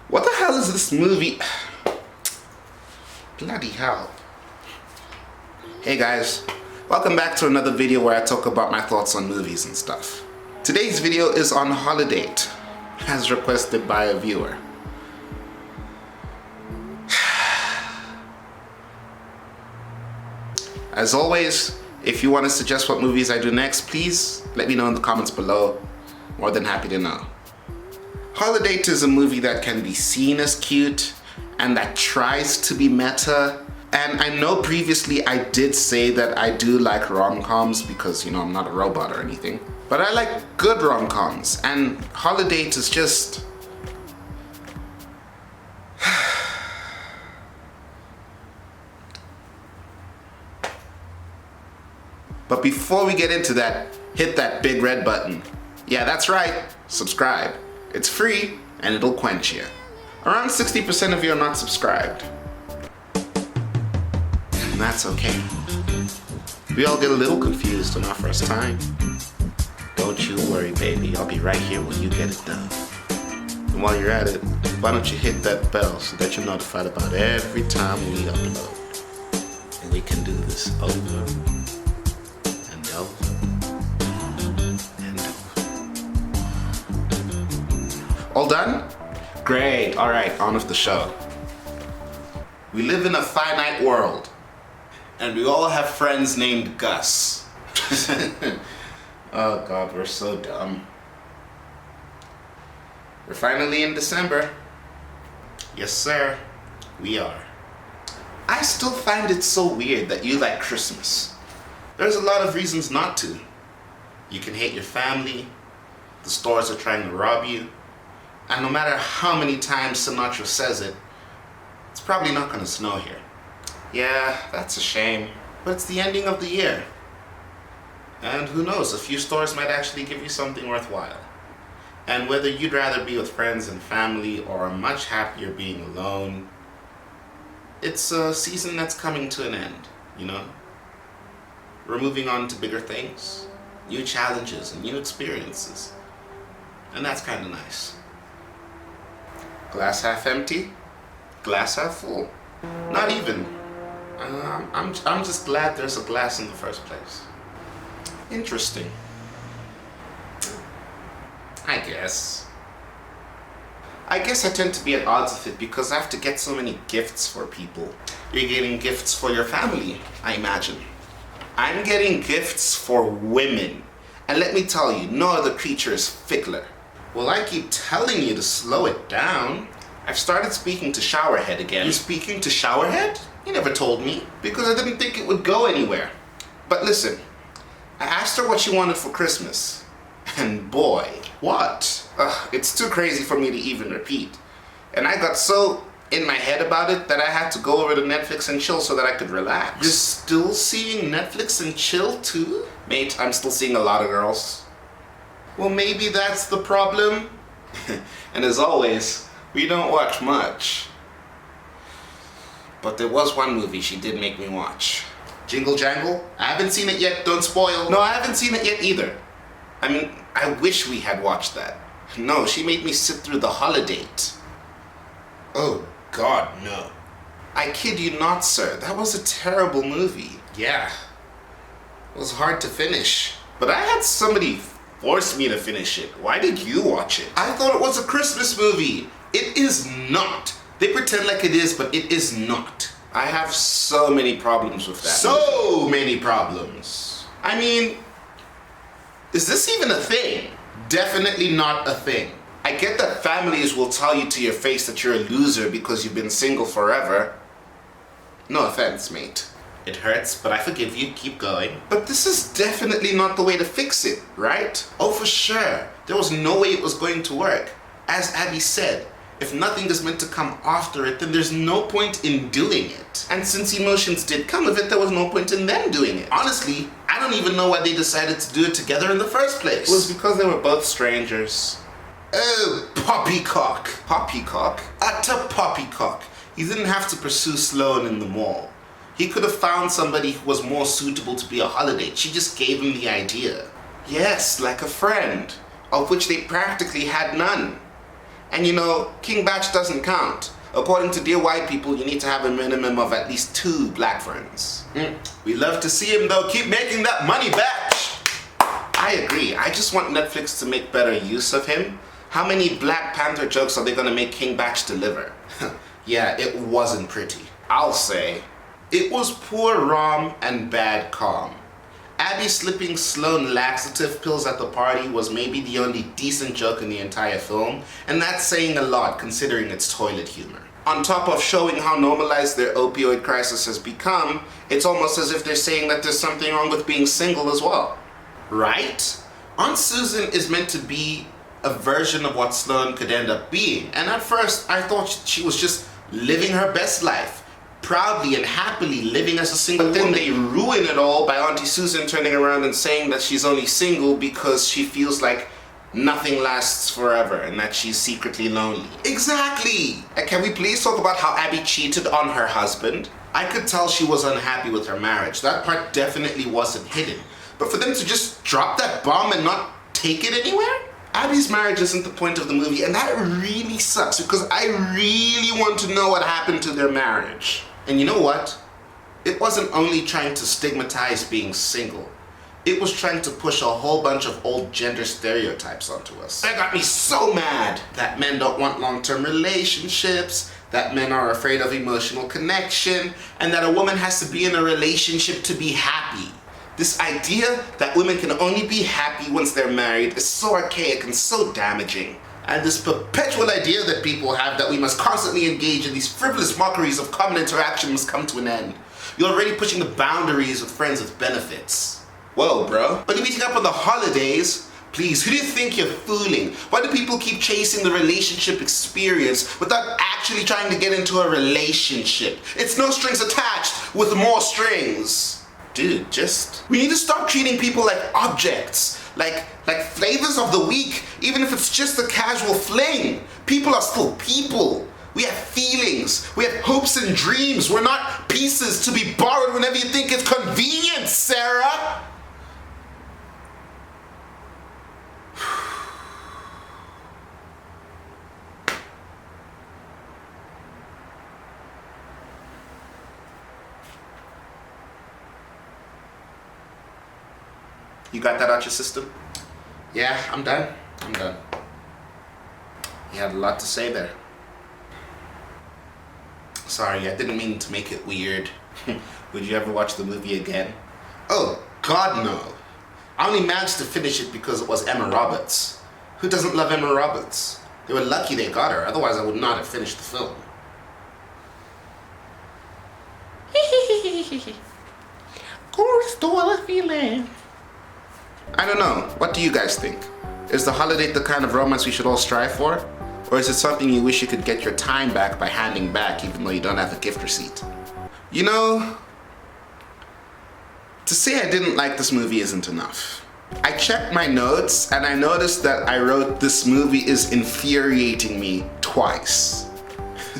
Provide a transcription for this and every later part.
What the hell is this movie? Bloody hell. Hey guys, welcome back to another video where I talk about my thoughts on movies and stuff. Today's video is on Holidate, as requested by a viewer. As always, if you want to suggest what movies I do next, please let me know in the comments below. More than happy to know. Holidate is a movie that can be seen as cute and that tries to be meta. And I know previously I did say that I do like rom-coms because, you know, I'm not a robot or anything. But I like good rom-coms, and Holidate is just... But before we get into that, hit that big red button. Yeah, that's right, subscribe. It's free and it'll quench you. Around 60% of you are not subscribed. And that's okay. We all get a little confused on our first time. Don't you worry, baby, I'll be right here when you get it done. And while you're at it, why don't you hit that bell so that you're notified about every time we upload. And we can do this over and over and over. All done? Great, all right, on with the show. We live in a finite world, and we all have friends named Gus. Oh God, we're so dumb. We're finally in December. Yes, sir, we are. I still find it so weird that you like Christmas. There's a lot of reasons not to. You can hate your family, the stores are trying to rob you, and no matter how many times Sinatra says it, it's probably not gonna snow here. Yeah, that's a shame, but it's the ending of the year. And who knows, a few stores might actually give you something worthwhile. And whether you'd rather be with friends and family or are much happier being alone, it's a season that's coming to an end, you know? We're moving on to bigger things, new challenges and new experiences. And that's kind of nice. Glass half empty, glass half full. Not even. I'm just glad there's a glass in the first place. Interesting. I guess I tend to be at odds with it because I have to get so many gifts for people. You're getting gifts for your family, I imagine. I'm getting gifts for women. And let me tell you, no other creature is fickler. Well, I keep telling you to slow it down. I've started speaking to Showerhead again. You're speaking to Showerhead? You never told me, because I didn't think it would go anywhere. But listen, I asked her what she wanted for Christmas. And boy, what? It's too crazy for me to even repeat. And I got so in my head about it that I had to go over to Netflix and chill so that I could relax. You're still seeing Netflix and chill too? Mate, I'm still seeing a lot of girls. Well, maybe that's the problem. And as always, we don't watch much. But there was one movie she did make me watch. Jingle Jangle? I haven't seen it yet, don't spoil. No, I haven't seen it yet either. I mean, I wish we had watched that. No, she made me sit through the Holidate. Oh God, no. I kid you not, sir, that was a terrible movie. Yeah, it was hard to finish. But I had somebody force me to finish it. Why did you watch it? I thought it was a Christmas movie. It is not. They pretend like it is, but it is not. I have so many problems with that. So many problems. I mean, is this even a thing? Definitely not a thing. I get that families will tell you to your face that you're a loser because you've been single forever. No offense, mate. It hurts, but I forgive you, keep going. But this is definitely not the way to fix it, right? Oh, for sure. There was no way it was going to work. As Abby said, if nothing is meant to come after it, then there's no point in doing it. And since emotions did come of it, there was no point in them doing it. Honestly, I don't even know why they decided to do it together in the first place. It was because they were both strangers. Oh, poppycock. Poppycock? Utter poppycock. He didn't have to pursue Sloane in the mall. He could have found somebody who was more suitable to be a Holidate. She just gave him the idea. Yes, like a friend, of which they practically had none. And you know, King Batch doesn't count. According to Dear White People, you need to have a minimum of at least 2 black friends. We love to see him though. Keep making that money, Batch. I agree. I just want Netflix to make better use of him. How many Black Panther jokes are they gonna make King Batch deliver? Yeah, it wasn't pretty. I'll say, it was poor rom and bad calm. Abby slipping Sloane laxative pills at the party was maybe the only decent joke in the entire film, and that's saying a lot considering its toilet humor. On top of showing how normalized their opioid crisis has become, it's almost as if they're saying that there's something wrong with being single as well. Right? Aunt Susan is meant to be a version of what Sloane could end up being, and at first I thought she was just living her best life, proudly and happily living as a single woman. But then they ruin it all by Auntie Susan turning around and saying that she's only single because she feels like nothing lasts forever and that she's secretly lonely. Exactly! And can we please talk about how Abby cheated on her husband? I could tell she was unhappy with her marriage. That part definitely wasn't hidden. But for them to just drop that bomb and not take it anywhere? Abby's marriage isn't the point of the movie, and that really sucks because I really want to know what happened to their marriage. And you know what? It wasn't only trying to stigmatize being single. It was trying to push a whole bunch of old gender stereotypes onto us. That got me so mad that men don't want long-term relationships, that men are afraid of emotional connection, and that a woman has to be in a relationship to be happy. This idea that women can only be happy once they're married is so archaic and so damaging. And this perpetual idea that people have that we must constantly engage in these frivolous mockeries of common interaction must come to an end. You're already pushing the boundaries with friends with benefits. Whoa, bro. Are you meeting up on the holidays? Please, who do you think you're fooling? Why do people keep chasing the relationship experience without actually trying to get into a relationship? It's no strings attached with more strings. Dude, we need to stop treating people like objects, like flavors of the week, even if it's just a casual fling. People are still people. We have feelings, we have hopes and dreams. We're not pieces to be borrowed whenever you think it's convenient, Sarah. You got that out your system? Yeah, I'm done. You had a lot to say there. Sorry, I didn't mean to make it weird. Would you ever watch the movie again? Oh, God no. I only managed to finish it because it was Emma Roberts. Who doesn't love Emma Roberts? They were lucky they got her, otherwise I would not have finished the film. I don't know. What do you guys think? Is the Holidate the kind of romance we should all strive for? Or is it something you wish you could get your time back by handing back even though you don't have a gift receipt? You know, to say I didn't like this movie isn't enough. I checked my notes and I noticed that I wrote "this movie is infuriating me" twice.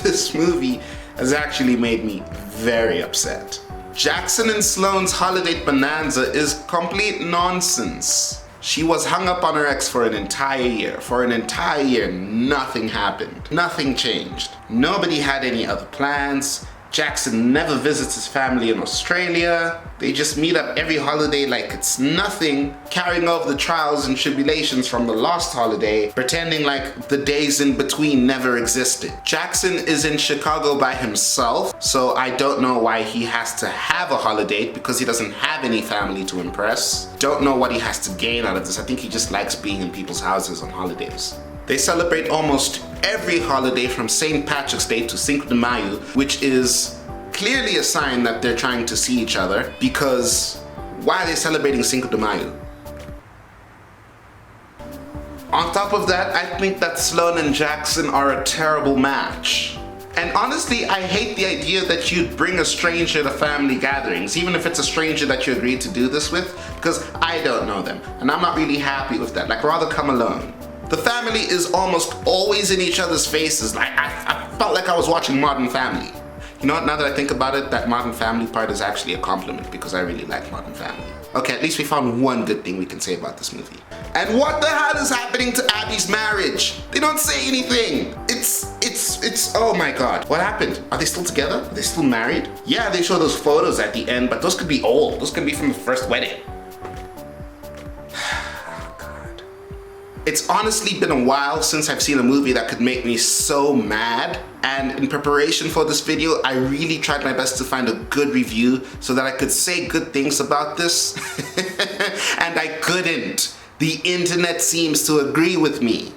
This movie has actually made me very upset. Jackson and Sloane's Holidate bonanza is complete nonsense. She was hung up on her ex for an entire year. For an entire year, nothing happened. Nothing changed. Nobody had any other plans. Jackson never visits his family in Australia. They just meet up every holiday like it's nothing, carrying over the trials and tribulations from the last holiday, pretending like the days in between never existed. Jackson is in Chicago by himself, so I don't know why he has to have a holiday because he doesn't have any family to impress. Don't know what he has to gain out of this. I think he just likes being in people's houses on holidays. They celebrate almost every holiday from St. Patrick's Day to Cinco de Mayo, which is clearly a sign that they're trying to see each other, because why are they celebrating Cinco de Mayo? On top of that, I think that Sloane and Jackson are a terrible match. And honestly, I hate the idea that you'd bring a stranger to family gatherings, even if it's a stranger that you agreed to do this with, because I don't know them, and I'm not really happy with that. Like, rather come alone. The family is almost always in each other's faces. Like, I felt like I was watching Modern Family. You know what, now that I think about it, that Modern Family part is actually a compliment because I really like Modern Family. Okay, at least we found one good thing we can say about this movie. And what the hell is happening to Abby's marriage? They don't say anything. It's, oh my God. What happened? Are they still together? Are they still married? Yeah, they show those photos at the end, but those could be old. Those could be from the first wedding. Oh God. It's honestly been a while since I've seen a movie that could make me so mad. And in preparation for this video, I really tried my best to find a good review so that I could say good things about this. And I couldn't. The internet seems to agree with me.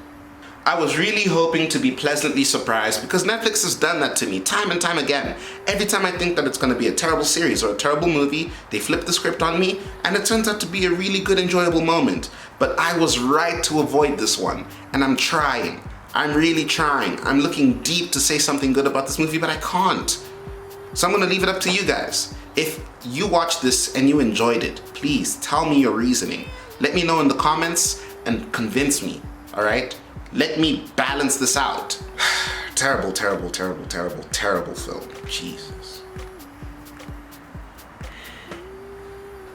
I was really hoping to be pleasantly surprised because Netflix has done that to me time and time again. Every time I think that it's going to be a terrible series or a terrible movie, they flip the script on me and it turns out to be a really good, enjoyable moment. But I was right to avoid this one, and I'm trying. I'm really trying. I'm looking deep to say something good about this movie, but I can't. So I'm going to leave it up to you guys. If you watched this and you enjoyed it, please tell me your reasoning. Let me know in the comments and convince me, all right? Let me balance this out. Terrible, terrible, terrible, terrible, terrible film. Jesus.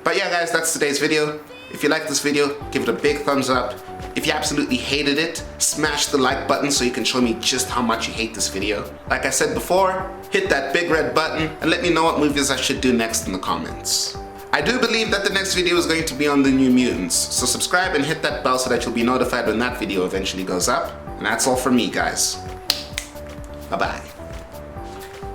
But yeah, guys, that's today's video. If you liked this video, give it a big thumbs up. If you absolutely hated it, smash the like button so you can show me just how much you hate this video. Like I said before, hit that big red button and let me know what movies I should do next in the comments. I do believe that the next video is going to be on the New Mutants, so subscribe and hit that bell so that you'll be notified when that video eventually goes up. And that's all from me, guys. Bye-bye.